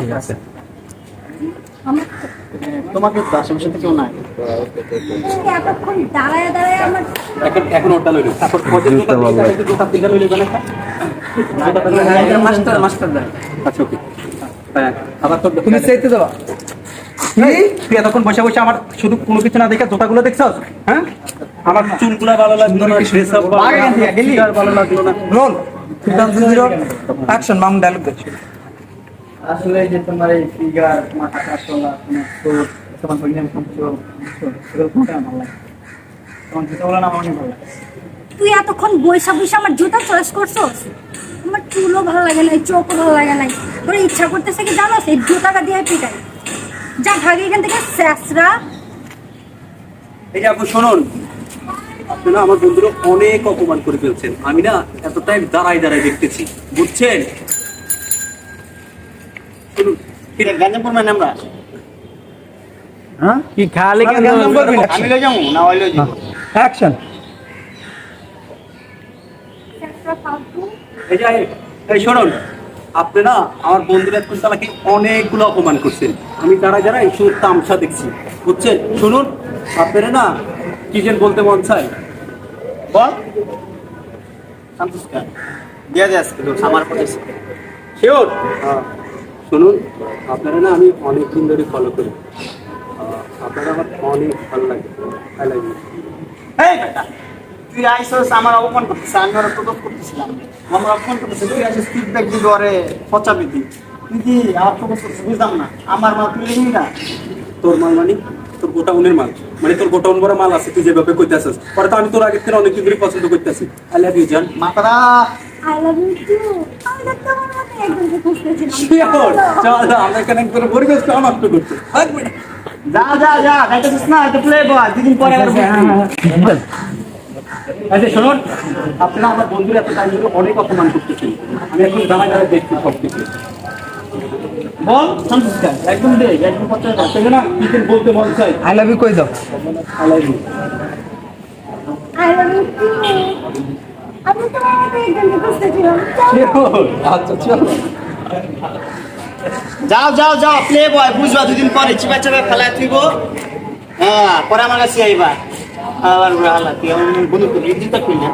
ঠিক আছে। তোমাকে তো আশেপাশে কেউ নাই এতক্ষণ দাঁড়ায় দাঁড়ায় আমার এখন ওটা লইল তারপর মাস্টার মাস্টার দেয়। আচ্ছা ওকে আবার তোর তুমি চাইতে দেবা তুই এতক্ষণ বসে বসে আমার শুধু কোনো কিছু না দেখে জুতাগুলো দেখছস? হ্যাঁ আমার চুলগুলা ভালো লাগলো না, ড্রেস আপ ভালো লাগলো না। রোল 2000 অ্যাকশন মাম ডায়লগ দে। আসলে যে তোমার এই ফিগার মাথা কাটলা তোমার পরিণাম সেগুলো কোনটা ভালো লাগে? তোমার জুতাগুলো না আমার অনেক ভালো লাগে। তুই এতক্ষণ বৈশা বৈশা আমার জুতা চয়েস করছস। আমার চুলও ভালো লাগে না, চোখও ভালো লাগে না। তোর ইচ্ছা করতেছে কি জানো, এই জুতাটা দিয়ে পিটাই। যা ভাগে এখান থেকে স্যাসরা। এই যে আপু শুনুন, আপনি না আমার বন্ধুরা অনেক অপমান করে ফেলছেন। আমি না এত টাইম দাঁড়াই দাঁড়াই দেখতেছি, বুঝছেন? শুনুন গাঞ্জামপুর মানে আমরা হ্যাঁ কি খালি কেন আমি লই যাবো না ওই লই যাবো। অ্যাকশন স্যাসরা ফালতু। এই যে এই শুনুন, আপনি না আমার বন্ধুরা তালাকে অনেকগুলো অপমান করছেন। আমি দাঁড়াই দাঁড়াই শুধু তামসা দেখছি, বুঝছেন? শুনুন, আপনারা না কি যেন বলতে মন চায় বল সন্তুষ্কার দিয়া দে আজকে আমার পথে শিওর। শুনুন, আপনারা না আমি অনেক দিন ধরে ফলো করি, আপনারা আমার অনেক ভালো লাগে। I love you. এই বেটা তুই আইসস আমার অপমান করতেছিস, আমি ওরা প্রদোষ করতেছিলাম, আমার অপমান করতেছিস, তুই আইসস ফিডব্যাক দিবি ওরে পচাবি দি। তুই কি আমার প্রদোষ করতেছিস? বুঝলাম না, আমার মাল তুই নিবি না? তোর মাল মানে তোর গোটাউনের মাল, মানে তোর গোটাউন বড় মাল আছে, তুই যেভাবে কইতেছিস পরে তো আমি তোর আগের থেকে অনেক দিন ধরে পছন্দ করতেছি। আই লাভ ইউ জান। মাতারা আই লাভ ইউ টু। আমি তো তোমার মতো একজনকে খুঁজতেছিলাম। শিওর চল আমরা এখানে করে পরিবেশটা নষ্ট করতে থাকবে না। যা যা যা খাইতেছিস না, এটা প্লে বয় দুদিন পরে আবার আচ্ছা শুনুন, আপনারা আমার বন্ধুরা এত টাইম ধরে অনেক অপমান করতেছেন। আমি এখন দাঁড়ায় দাঁড়ায় দেখছি সব কিছু। বল সন্তুষ্কার একদম দে, একদম কথা না না কি যেন বলতে মন চাই। আই লাভ ইউ কই দাও। I love you. I love you too. আমি তোমার মতো একজনকে খুঁজতেছিলাম। আচ্ছা চলো যাও যাও যাও প্লে বয় বুঝবা দুদিন পরে চিপা চাপা ফেলা থইব। হ্যাঁ পরে আমার কাছে আইবা আবার হালা তুই আমার বন্ধু তো ইজ্জত করি না।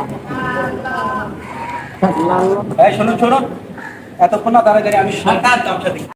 এই শুনুন শুনুন, এতক্ষণ না দাঁড়ায় দাঁড়িয়ে আমি সাত আট